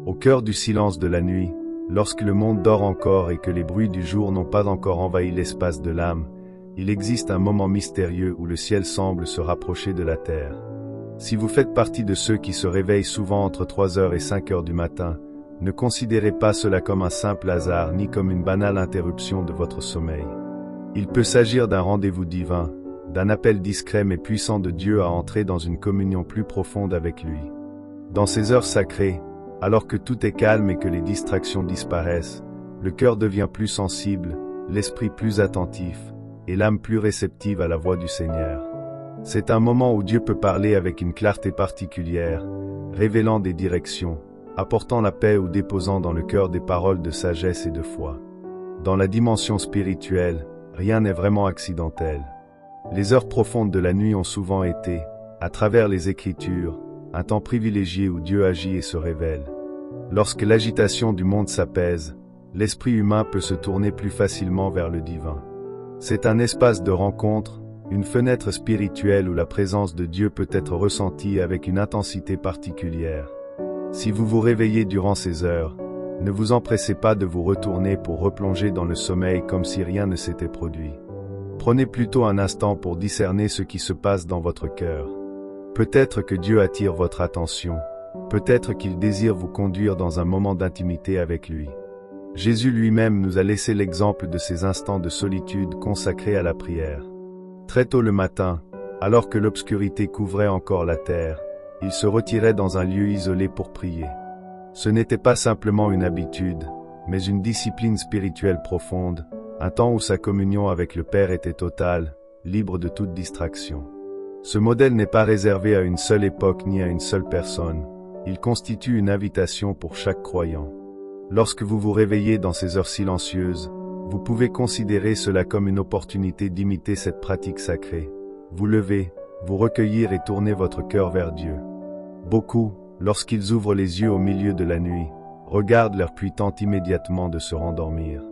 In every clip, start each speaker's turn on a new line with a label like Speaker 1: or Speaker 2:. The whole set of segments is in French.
Speaker 1: Au cœur du silence de la nuit, lorsque le monde dort encore et que les bruits du jour n'ont pas encore envahi l'espace de l'âme, il existe un moment mystérieux où le ciel semble se rapprocher de la terre. Si vous faites partie de ceux qui se réveillent souvent entre 3 heures et 5 heures du matin, ne considérez pas cela comme un simple hasard ni comme une banale interruption de votre sommeil. Il peut s'agir d'un rendez-vous divin, d'un appel discret mais puissant de Dieu à entrer dans une communion plus profonde avec lui. Dans ces heures sacrées, alors que tout est calme et que les distractions disparaissent, le cœur devient plus sensible, l'esprit plus attentif, et l'âme plus réceptive à la voix du Seigneur. C'est un moment où Dieu peut parler avec une clarté particulière, révélant des directions, apportant la paix ou déposant dans le cœur des paroles de sagesse et de foi. Dans la dimension spirituelle, rien n'est vraiment accidentel. Les heures profondes de la nuit ont souvent été, à travers les Écritures, un temps privilégié où Dieu agit et se révèle. Lorsque l'agitation du monde s'apaise, l'esprit humain peut se tourner plus facilement vers le divin. C'est un espace de rencontre, une fenêtre spirituelle où la présence de Dieu peut être ressentie avec une intensité particulière. Si vous vous réveillez durant ces heures, ne vous empressez pas de vous retourner pour replonger dans le sommeil comme si rien ne s'était produit. Prenez plutôt un instant pour discerner ce qui se passe dans votre cœur. Peut-être que Dieu attire votre attention, peut-être qu'il désire vous conduire dans un moment d'intimité avec lui. Jésus lui-même nous a laissé l'exemple de ces instants de solitude consacrés à la prière. Très tôt le matin, alors que l'obscurité couvrait encore la terre, il se retirait dans un lieu isolé pour prier. Ce n'était pas simplement une habitude, mais une discipline spirituelle profonde, un temps où sa communion avec le Père était totale, libre de toute distraction. Ce modèle n'est pas réservé à une seule époque ni à une seule personne, il constitue une invitation pour chaque croyant. Lorsque vous vous réveillez dans ces heures silencieuses, vous pouvez considérer cela comme une opportunité d'imiter cette pratique sacrée. Vous lever, vous recueillir et tourner votre cœur vers Dieu. Beaucoup, lorsqu'ils ouvrent les yeux au milieu de la nuit, regardent leur puis tentent immédiatement de se rendormir.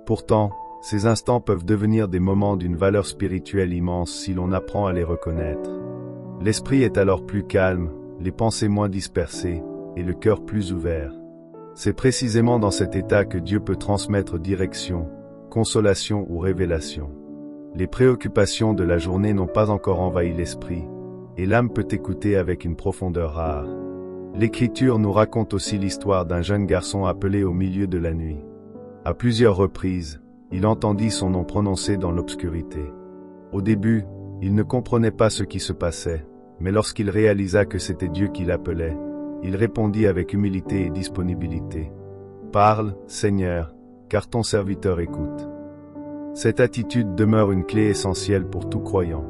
Speaker 1: Pourtant, ces instants peuvent devenir des moments d'une valeur spirituelle immense si l'on apprend à les reconnaître. L'esprit est alors plus calme, les pensées moins dispersées, et le cœur plus ouvert. C'est précisément dans cet état que Dieu peut transmettre direction, consolation ou révélation. Les préoccupations de la journée n'ont pas encore envahi l'esprit, et l'âme peut écouter avec une profondeur rare. L'Écriture nous raconte aussi l'histoire d'un jeune garçon appelé au milieu de la nuit. À plusieurs reprises, il entendit son nom prononcé dans l'obscurité. Au début, il ne comprenait pas ce qui se passait, mais lorsqu'il réalisa que c'était Dieu qui l'appelait, il répondit avec humilité et disponibilité. « Parle, Seigneur, car ton serviteur écoute. » Cette attitude demeure une clé essentielle pour tout croyant.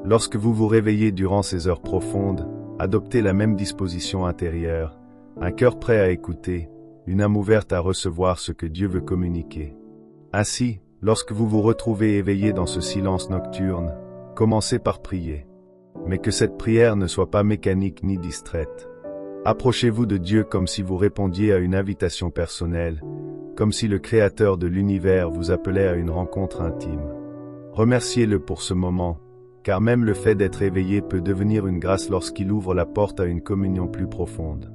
Speaker 1: Lorsque vous vous réveillez durant ces heures profondes, adoptez la même disposition intérieure, un cœur prêt à écouter, une âme ouverte à recevoir ce que Dieu veut communiquer. Ainsi, lorsque vous vous retrouvez éveillé dans ce silence nocturne, commencez par prier. Mais que cette prière ne soit pas mécanique ni distraite. Approchez-vous de Dieu comme si vous répondiez à une invitation personnelle, comme si le Créateur de l'univers vous appelait à une rencontre intime. Remerciez-le pour ce moment, car même le fait d'être éveillé peut devenir une grâce lorsqu'il ouvre la porte à une communion plus profonde.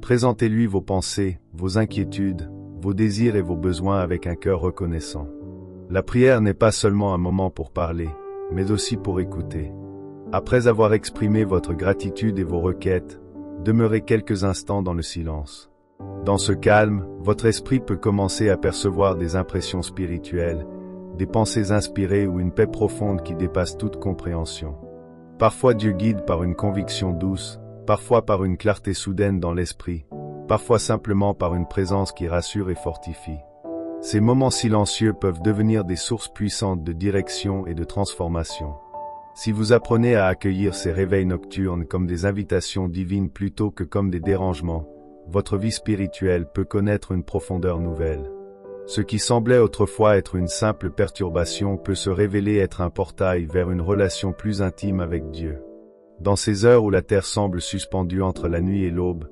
Speaker 1: Présentez-lui vos pensées, vos inquiétudes, vos désirs et vos besoins avec un cœur reconnaissant. La prière n'est pas seulement un moment pour parler, mais aussi pour écouter. Après avoir exprimé votre gratitude et vos requêtes, demeurez quelques instants dans le silence. Dans ce calme, votre esprit peut commencer à percevoir des impressions spirituelles, des pensées inspirées ou une paix profonde qui dépasse toute compréhension. Parfois Dieu guide par une conviction douce, parfois par une clarté soudaine dans l'esprit, parfois simplement par une présence qui rassure et fortifie. Ces moments silencieux peuvent devenir des sources puissantes de direction et de transformation. Si vous apprenez à accueillir ces réveils nocturnes comme des invitations divines plutôt que comme des dérangements, votre vie spirituelle peut connaître une profondeur nouvelle. Ce qui semblait autrefois être une simple perturbation peut se révéler être un portail vers une relation plus intime avec Dieu. Dans ces heures où la terre semble suspendue entre la nuit et l'aube,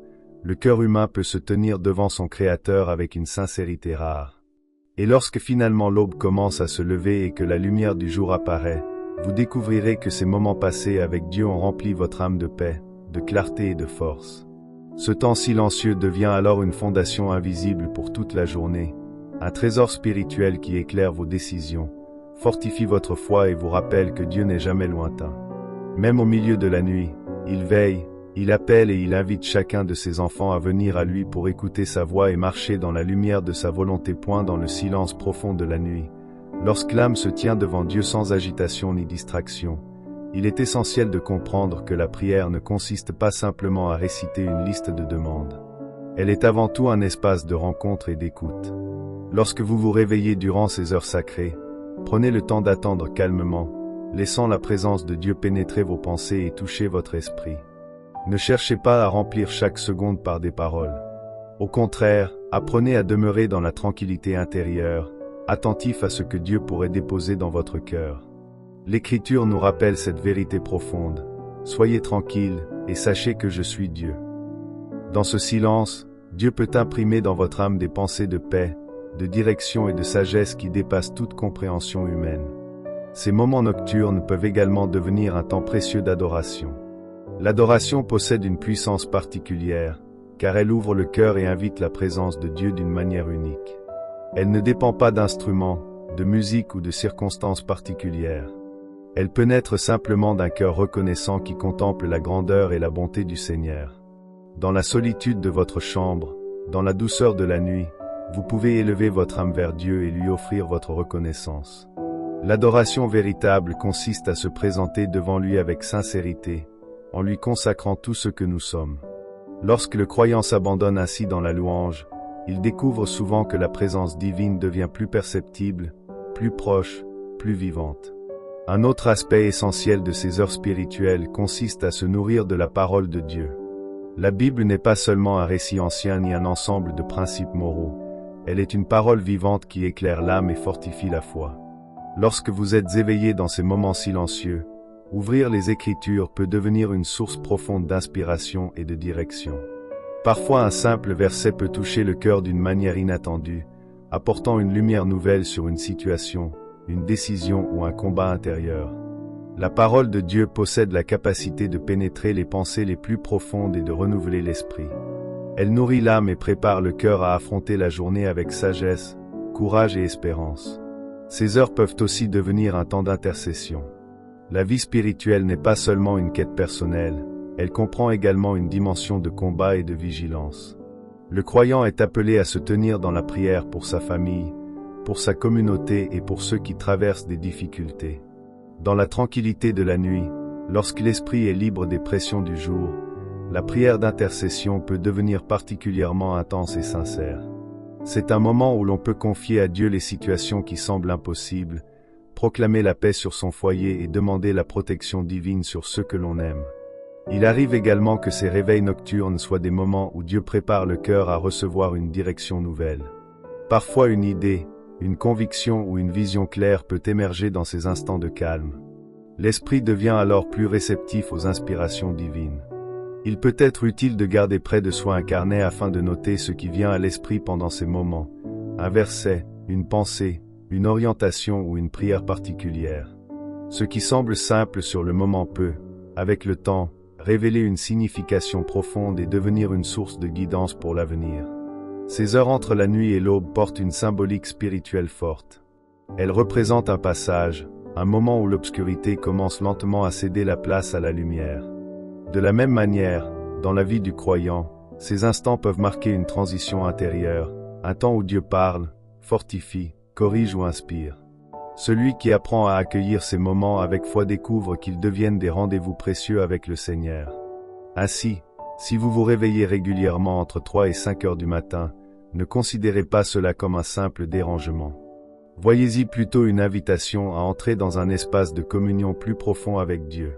Speaker 1: le cœur humain peut se tenir devant son Créateur avec une sincérité rare. Et lorsque finalement l'aube commence à se lever et que la lumière du jour apparaît, vous découvrirez que ces moments passés avec Dieu ont rempli votre âme de paix, de clarté et de force. Ce temps silencieux devient alors une fondation invisible pour toute la journée, un trésor spirituel qui éclaire vos décisions, fortifie votre foi et vous rappelle que Dieu n'est jamais lointain. Même au milieu de la nuit, il veille, il appelle et il invite chacun de ses enfants à venir à lui pour écouter sa voix et marcher dans la lumière de sa volonté. Point dans le silence profond de la nuit. Lorsque l'âme se tient devant Dieu sans agitation ni distraction, il est essentiel de comprendre que la prière ne consiste pas simplement à réciter une liste de demandes. Elle est avant tout un espace de rencontre et d'écoute. Lorsque vous vous réveillez durant ces heures sacrées, prenez le temps d'attendre calmement, laissant la présence de Dieu pénétrer vos pensées et toucher votre esprit. Ne cherchez pas à remplir chaque seconde par des paroles. Au contraire, apprenez à demeurer dans la tranquillité intérieure, attentif à ce que Dieu pourrait déposer dans votre cœur. L'Écriture nous rappelle cette vérité profonde. Soyez tranquilles et sachez que je suis Dieu. Dans ce silence, Dieu peut imprimer dans votre âme des pensées de paix, de direction et de sagesse qui dépassent toute compréhension humaine. Ces moments nocturnes peuvent également devenir un temps précieux d'adoration. L'adoration possède une puissance particulière, car elle ouvre le cœur et invite la présence de Dieu d'une manière unique. Elle ne dépend pas d'instruments, de musique ou de circonstances particulières. Elle peut naître simplement d'un cœur reconnaissant qui contemple la grandeur et la bonté du Seigneur. Dans la solitude de votre chambre, dans la douceur de la nuit, vous pouvez élever votre âme vers Dieu et lui offrir votre reconnaissance. L'adoration véritable consiste à se présenter devant lui avec sincérité, en lui consacrant tout ce que nous sommes. Lorsque le croyant s'abandonne ainsi dans la louange, il découvre souvent que la présence divine devient plus perceptible, plus proche, plus vivante. Un autre aspect essentiel de ces heures spirituelles consiste à se nourrir de la parole de Dieu. La Bible n'est pas seulement un récit ancien ni un ensemble de principes moraux, elle est une parole vivante qui éclaire l'âme et fortifie la foi. Lorsque vous êtes éveillé dans ces moments silencieux, ouvrir les Écritures peut devenir une source profonde d'inspiration et de direction. Parfois un simple verset peut toucher le cœur d'une manière inattendue, apportant une lumière nouvelle sur une situation, une décision ou un combat intérieur. La parole de Dieu possède la capacité de pénétrer les pensées les plus profondes et de renouveler l'esprit. Elle nourrit l'âme et prépare le cœur à affronter la journée avec sagesse, courage et espérance. Ces heures peuvent aussi devenir un temps d'intercession. La vie spirituelle n'est pas seulement une quête personnelle, elle comprend également une dimension de combat et de vigilance. Le croyant est appelé à se tenir dans la prière pour sa famille, pour sa communauté et pour ceux qui traversent des difficultés. Dans la tranquillité de la nuit, lorsque l'esprit est libre des pressions du jour, la prière d'intercession peut devenir particulièrement intense et sincère. C'est un moment où l'on peut confier à Dieu les situations qui semblent impossibles, proclamer la paix sur son foyer et demander la protection divine sur ceux que l'on aime. Il arrive également que ces réveils nocturnes soient des moments où Dieu prépare le cœur à recevoir une direction nouvelle. Parfois une idée, une conviction ou une vision claire peut émerger dans ces instants de calme. L'esprit devient alors plus réceptif aux inspirations divines. Il peut être utile de garder près de soi un carnet afin de noter ce qui vient à l'esprit pendant ces moments, un verset, une pensée, une orientation ou une prière particulière. Ce qui semble simple sur le moment peut, avec le temps, révéler une signification profonde et devenir une source de guidance pour l'avenir. Ces heures entre la nuit et l'aube portent une symbolique spirituelle forte. Elles représentent un passage, un moment où l'obscurité commence lentement à céder la place à la lumière. De la même manière, dans la vie du croyant, ces instants peuvent marquer une transition intérieure, un temps où Dieu parle, fortifie, corrige ou inspire. Celui qui apprend à accueillir ces moments avec foi découvre qu'ils deviennent des rendez-vous précieux avec le Seigneur. Ainsi, si vous vous réveillez régulièrement entre 3 et 5 heures du matin, ne considérez pas cela comme un simple dérangement. Voyez-y plutôt une invitation à entrer dans un espace de communion plus profond avec Dieu.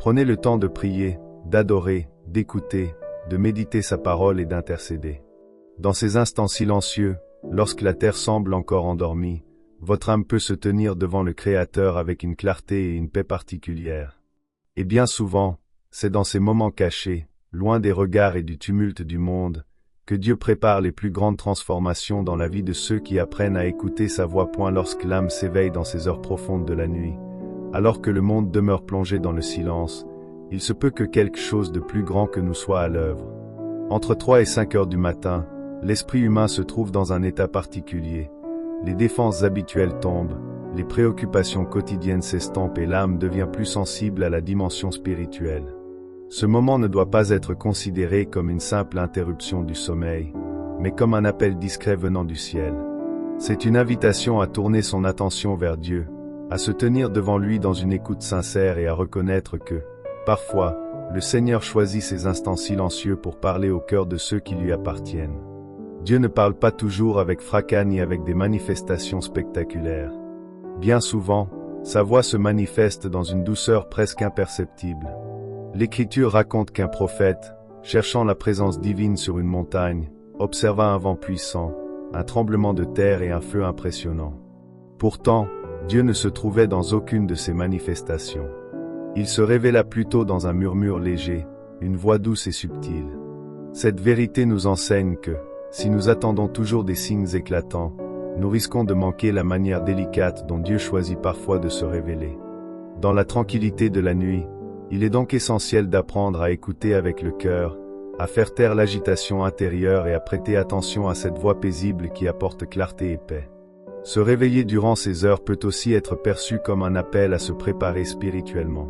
Speaker 1: Prenez le temps de prier, d'adorer, d'écouter, de méditer sa parole et d'intercéder. Dans ces instants silencieux, lorsque la terre semble encore endormie, votre âme peut se tenir devant le Créateur avec une clarté et une paix particulières. Et bien souvent, c'est dans ces moments cachés, loin des regards et du tumulte du monde, que Dieu prépare les plus grandes transformations dans la vie de ceux qui apprennent à écouter sa voix. Lorsque l'âme s'éveille dans ces heures profondes de la nuit, alors que le monde demeure plongé dans le silence, il se peut que quelque chose de plus grand que nous soit à l'œuvre. Entre 3 et 5 heures du matin, l'esprit humain se trouve dans un état particulier. Les défenses habituelles tombent, les préoccupations quotidiennes s'estompent et l'âme devient plus sensible à la dimension spirituelle. Ce moment ne doit pas être considéré comme une simple interruption du sommeil, mais comme un appel discret venant du ciel. C'est une invitation à tourner son attention vers Dieu, à se tenir devant lui dans une écoute sincère et à reconnaître que, parfois, le Seigneur choisit ces instants silencieux pour parler au cœur de ceux qui lui appartiennent. Dieu ne parle pas toujours avec fracas ni avec des manifestations spectaculaires. Bien souvent, sa voix se manifeste dans une douceur presque imperceptible. L'Écriture raconte qu'un prophète, cherchant la présence divine sur une montagne, observa un vent puissant, un tremblement de terre et un feu impressionnant. Pourtant, Dieu ne se trouvait dans aucune de ces manifestations. Il se révéla plutôt dans un murmure léger, une voix douce et subtile. Cette vérité nous enseigne que, si nous attendons toujours des signes éclatants, nous risquons de manquer la manière délicate dont Dieu choisit parfois de se révéler. Dans la tranquillité de la nuit, il est donc essentiel d'apprendre à écouter avec le cœur, à faire taire l'agitation intérieure et à prêter attention à cette voix paisible qui apporte clarté et paix. Se réveiller durant ces heures peut aussi être perçu comme un appel à se préparer spirituellement.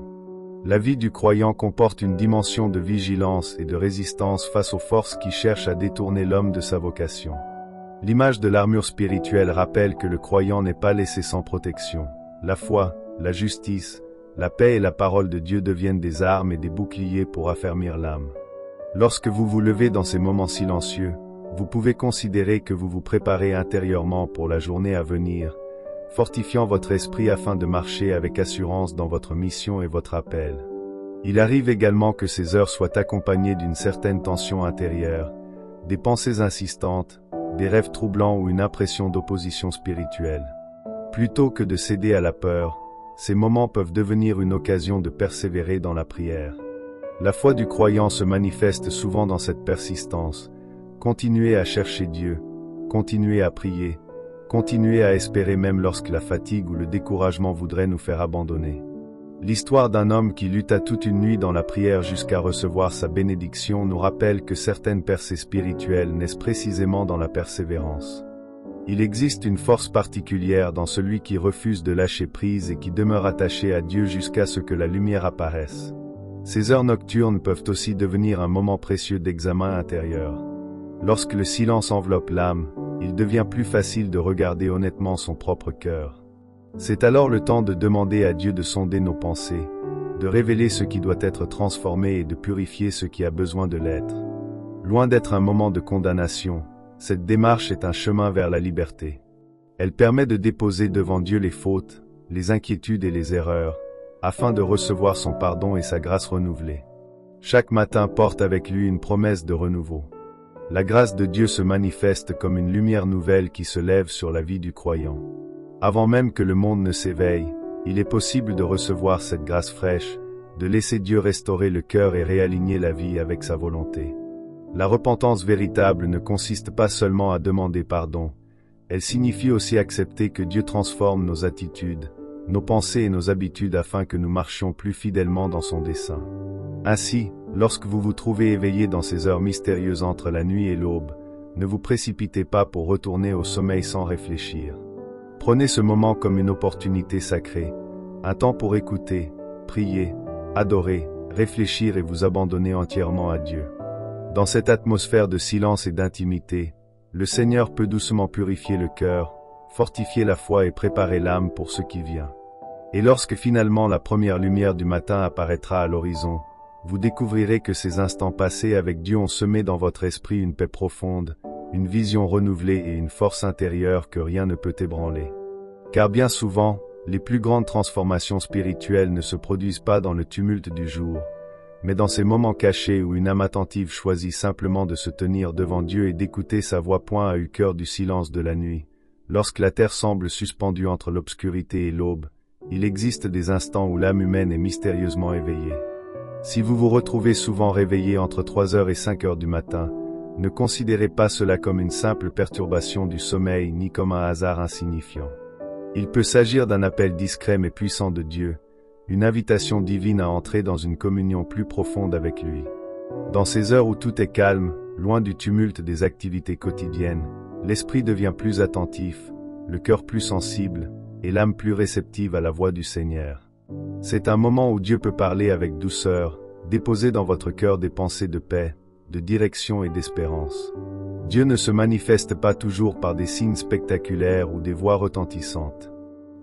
Speaker 1: La vie du croyant comporte une dimension de vigilance et de résistance face aux forces qui cherchent à détourner l'homme de sa vocation. L'image de l'armure spirituelle rappelle que le croyant n'est pas laissé sans protection. La foi, la justice, la paix et la parole de Dieu deviennent des armes et des boucliers pour affermir l'âme. Lorsque vous vous levez dans ces moments silencieux, vous pouvez considérer que vous vous préparez intérieurement pour la journée à venir, fortifiant votre esprit afin de marcher avec assurance dans votre mission et votre appel. Il arrive également que ces heures soient accompagnées d'une certaine tension intérieure, des pensées insistantes, des rêves troublants ou une impression d'opposition spirituelle. Plutôt que de céder à la peur, ces moments peuvent devenir une occasion de persévérer dans la prière. La foi du croyant se manifeste souvent dans cette persistance. Continuez à chercher Dieu, continuez à prier, continuez à espérer même lorsque la fatigue ou le découragement voudraient nous faire abandonner. L'histoire d'un homme qui lutta toute une nuit dans la prière jusqu'à recevoir sa bénédiction nous rappelle que certaines percées spirituelles naissent précisément dans la persévérance. Il existe une force particulière dans celui qui refuse de lâcher prise et qui demeure attaché à Dieu jusqu'à ce que la lumière apparaisse. Ces heures nocturnes peuvent aussi devenir un moment précieux d'examen intérieur. Lorsque le silence enveloppe l'âme, il devient plus facile de regarder honnêtement son propre cœur. C'est alors le temps de demander à Dieu de sonder nos pensées, de révéler ce qui doit être transformé et de purifier ce qui a besoin de l'être. Loin d'être un moment de condamnation, cette démarche est un chemin vers la liberté. Elle permet de déposer devant Dieu les fautes, les inquiétudes et les erreurs, afin de recevoir son pardon et sa grâce renouvelée. Chaque matin porte avec lui une promesse de renouveau. La grâce de Dieu se manifeste comme une lumière nouvelle qui se lève sur la vie du croyant. Avant même que le monde ne s'éveille, il est possible de recevoir cette grâce fraîche, de laisser Dieu restaurer le cœur et réaligner la vie avec sa volonté. La repentance véritable ne consiste pas seulement à demander pardon, elle signifie aussi accepter que Dieu transforme nos attitudes, nos pensées et nos habitudes afin que nous marchions plus fidèlement dans son dessein. Ainsi, lorsque vous vous trouvez éveillé dans ces heures mystérieuses entre la nuit et l'aube, ne vous précipitez pas pour retourner au sommeil sans réfléchir. Prenez ce moment comme une opportunité sacrée, un temps pour écouter, prier, adorer, réfléchir et vous abandonner entièrement à Dieu. Dans cette atmosphère de silence et d'intimité, le Seigneur peut doucement purifier le cœur, fortifier la foi et préparer l'âme pour ce qui vient. Et lorsque finalement la première lumière du matin apparaîtra à l'horizon, vous découvrirez que ces instants passés avec Dieu ont semé dans votre esprit une paix profonde, une vision renouvelée et une force intérieure que rien ne peut ébranler. Car bien souvent, les plus grandes transformations spirituelles ne se produisent pas dans le tumulte du jour, mais dans ces moments cachés où une âme attentive choisit simplement de se tenir devant Dieu et d'écouter sa voix point à cœur du silence de la nuit. Lorsque la terre semble suspendue entre l'obscurité et l'aube, il existe des instants où l'âme humaine est mystérieusement éveillée. Si vous vous retrouvez souvent réveillé entre 3h et 5h du matin, ne considérez pas cela comme une simple perturbation du sommeil ni comme un hasard insignifiant. Il peut s'agir d'un appel discret mais puissant de Dieu, une invitation divine à entrer dans une communion plus profonde avec lui. Dans ces heures où tout est calme, loin du tumulte des activités quotidiennes, l'esprit devient plus attentif, le cœur plus sensible, et l'âme plus réceptive à la voix du Seigneur. C'est un moment où Dieu peut parler avec douceur, déposer dans votre cœur des pensées de paix, de direction et d'espérance. Dieu ne se manifeste pas toujours par des signes spectaculaires ou des voix retentissantes.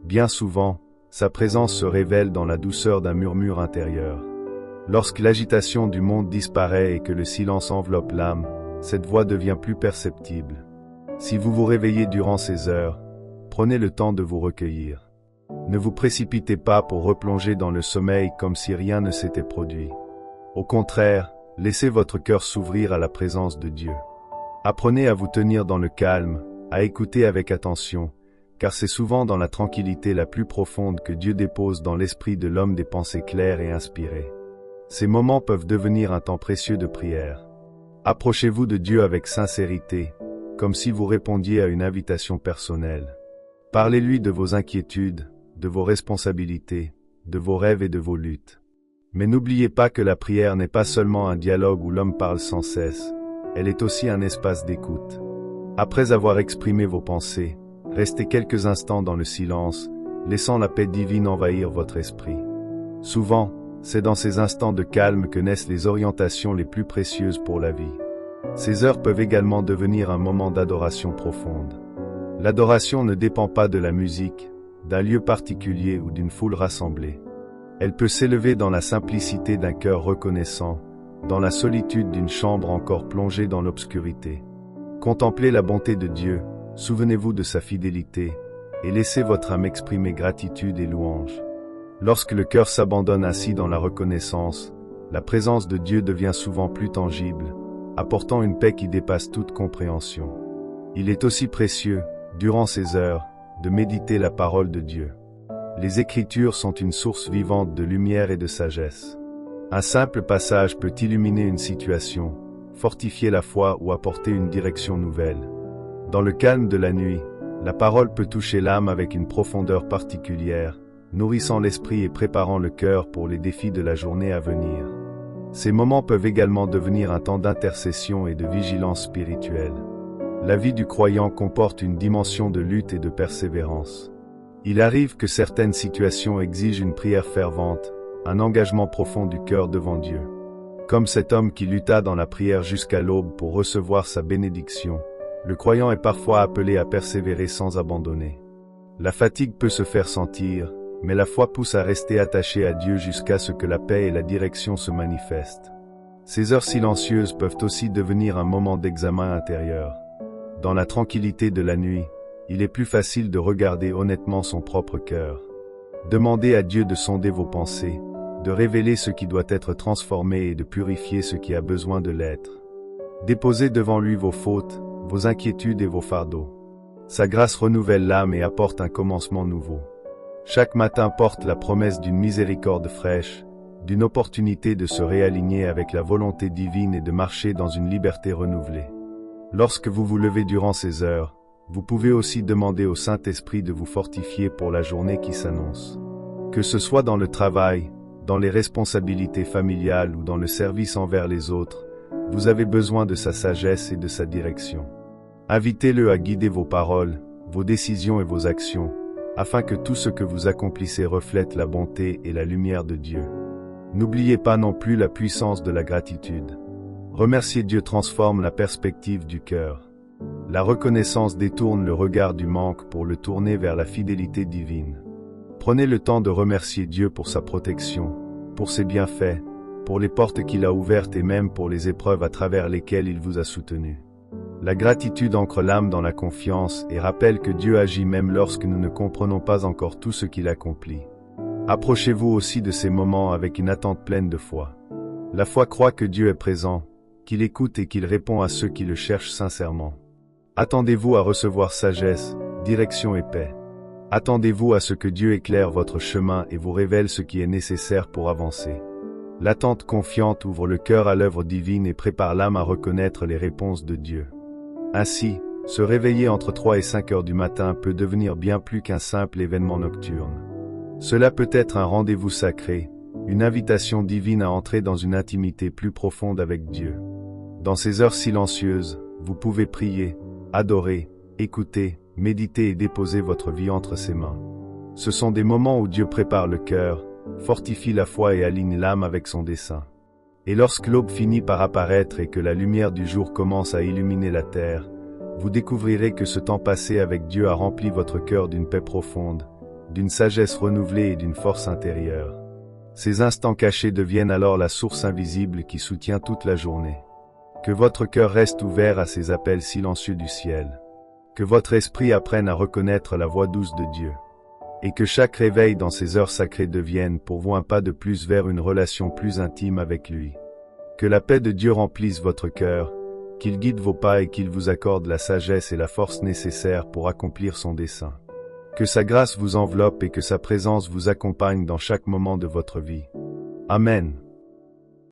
Speaker 1: Bien souvent, sa présence se révèle dans la douceur d'un murmure intérieur. Lorsque l'agitation du monde disparaît et que le silence enveloppe l'âme, cette voix devient plus perceptible. Si vous vous réveillez durant ces heures, prenez le temps de vous recueillir. Ne vous précipitez pas pour replonger dans le sommeil comme si rien ne s'était produit. Au contraire, laissez votre cœur s'ouvrir à la présence de Dieu. Apprenez à vous tenir dans le calme, à écouter avec attention, car c'est souvent dans la tranquillité la plus profonde que Dieu dépose dans l'esprit de l'homme des pensées claires et inspirées. Ces moments peuvent devenir un temps précieux de prière. Approchez-vous de Dieu avec sincérité, comme si vous répondiez à une invitation personnelle. Parlez-lui de vos inquiétudes, de vos responsabilités, de vos rêves et de vos luttes. Mais n'oubliez pas que la prière n'est pas seulement un dialogue où l'homme parle sans cesse, elle est aussi un espace d'écoute. Après avoir exprimé vos pensées, restez quelques instants dans le silence, laissant la paix divine envahir votre esprit. Souvent, c'est dans ces instants de calme que naissent les orientations les plus précieuses pour la vie. Ces heures peuvent également devenir un moment d'adoration profonde. L'adoration ne dépend pas de la musique, d'un lieu particulier ou d'une foule rassemblée. Elle peut s'élever dans la simplicité d'un cœur reconnaissant, dans la solitude d'une chambre encore plongée dans l'obscurité. Contemplez la bonté de Dieu, souvenez-vous de sa fidélité, et laissez votre âme exprimer gratitude et louange. Lorsque le cœur s'abandonne ainsi dans la reconnaissance, la présence de Dieu devient souvent plus tangible, apportant une paix qui dépasse toute compréhension. Il est aussi précieux, durant ces heures, de méditer la parole de Dieu. Les Écritures sont une source vivante de lumière et de sagesse. Un simple passage peut illuminer une situation, fortifier la foi ou apporter une direction nouvelle. Dans le calme de la nuit, la parole peut toucher l'âme avec une profondeur particulière, nourrissant l'esprit et préparant le cœur pour les défis de la journée à venir. Ces moments peuvent également devenir un temps d'intercession et de vigilance spirituelle. La vie du croyant comporte une dimension de lutte et de persévérance. Il arrive que certaines situations exigent une prière fervente, un engagement profond du cœur devant Dieu. Comme cet homme qui lutta dans la prière jusqu'à l'aube pour recevoir sa bénédiction, le croyant est parfois appelé à persévérer sans abandonner. La fatigue peut se faire sentir, mais la foi pousse à rester attaché à Dieu jusqu'à ce que la paix et la direction se manifestent. Ces heures silencieuses peuvent aussi devenir un moment d'examen intérieur. Dans la tranquillité de la nuit, il est plus facile de regarder honnêtement son propre cœur. Demandez à Dieu de sonder vos pensées, de révéler ce qui doit être transformé et de purifier ce qui a besoin de l'être. Déposez devant lui vos fautes, vos inquiétudes et vos fardeaux. Sa grâce renouvelle l'âme et apporte un commencement nouveau. Chaque matin porte la promesse d'une miséricorde fraîche, d'une opportunité de se réaligner avec la volonté divine et de marcher dans une liberté renouvelée. Lorsque vous vous levez durant ces heures, vous pouvez aussi demander au Saint-Esprit de vous fortifier pour la journée qui s'annonce. Que ce soit dans le travail, dans les responsabilités familiales ou dans le service envers les autres, vous avez besoin de sa sagesse et de sa direction. Invitez-le à guider vos paroles, vos décisions et vos actions, afin que tout ce que vous accomplissez reflète la bonté et la lumière de Dieu. N'oubliez pas non plus la puissance de la gratitude. Remercier Dieu transforme la perspective du cœur. La reconnaissance détourne le regard du manque pour le tourner vers la fidélité divine. Prenez le temps de remercier Dieu pour sa protection, pour ses bienfaits, pour les portes qu'il a ouvertes et même pour les épreuves à travers lesquelles il vous a soutenu. La gratitude ancre l'âme dans la confiance et rappelle que Dieu agit même lorsque nous ne comprenons pas encore tout ce qu'il accomplit. Approchez-vous aussi de ces moments avec une attente pleine de foi. La foi croit que Dieu est présent, qu'il écoute et qu'il répond à ceux qui le cherchent sincèrement. Attendez-vous à recevoir sagesse, direction et paix. Attendez-vous à ce que Dieu éclaire votre chemin et vous révèle ce qui est nécessaire pour avancer. L'attente confiante ouvre le cœur à l'œuvre divine et prépare l'âme à reconnaître les réponses de Dieu. Ainsi, se réveiller entre 3 et 5 heures du matin peut devenir bien plus qu'un simple événement nocturne. Cela peut être un rendez-vous sacré, une invitation divine à entrer dans une intimité plus profonde avec Dieu. Dans ces heures silencieuses, vous pouvez prier, adorer, écouter, méditer et déposer votre vie entre ses mains. Ce sont des moments où Dieu prépare le cœur, fortifie la foi et aligne l'âme avec son dessein. Et lorsque l'aube finit par apparaître et que la lumière du jour commence à illuminer la terre, vous découvrirez que ce temps passé avec Dieu a rempli votre cœur d'une paix profonde, d'une sagesse renouvelée et d'une force intérieure. Ces instants cachés deviennent alors la source invisible qui soutient toute la journée. Que votre cœur reste ouvert à ces appels silencieux du ciel. Que votre esprit apprenne à reconnaître la voix douce de Dieu. Et que chaque réveil dans ces heures sacrées devienne pour vous un pas de plus vers une relation plus intime avec lui. Que la paix de Dieu remplisse votre cœur, qu'il guide vos pas et qu'il vous accorde la sagesse et la force nécessaires pour accomplir son dessein. Que sa grâce vous enveloppe et que sa présence vous accompagne dans chaque moment de votre vie. Amen.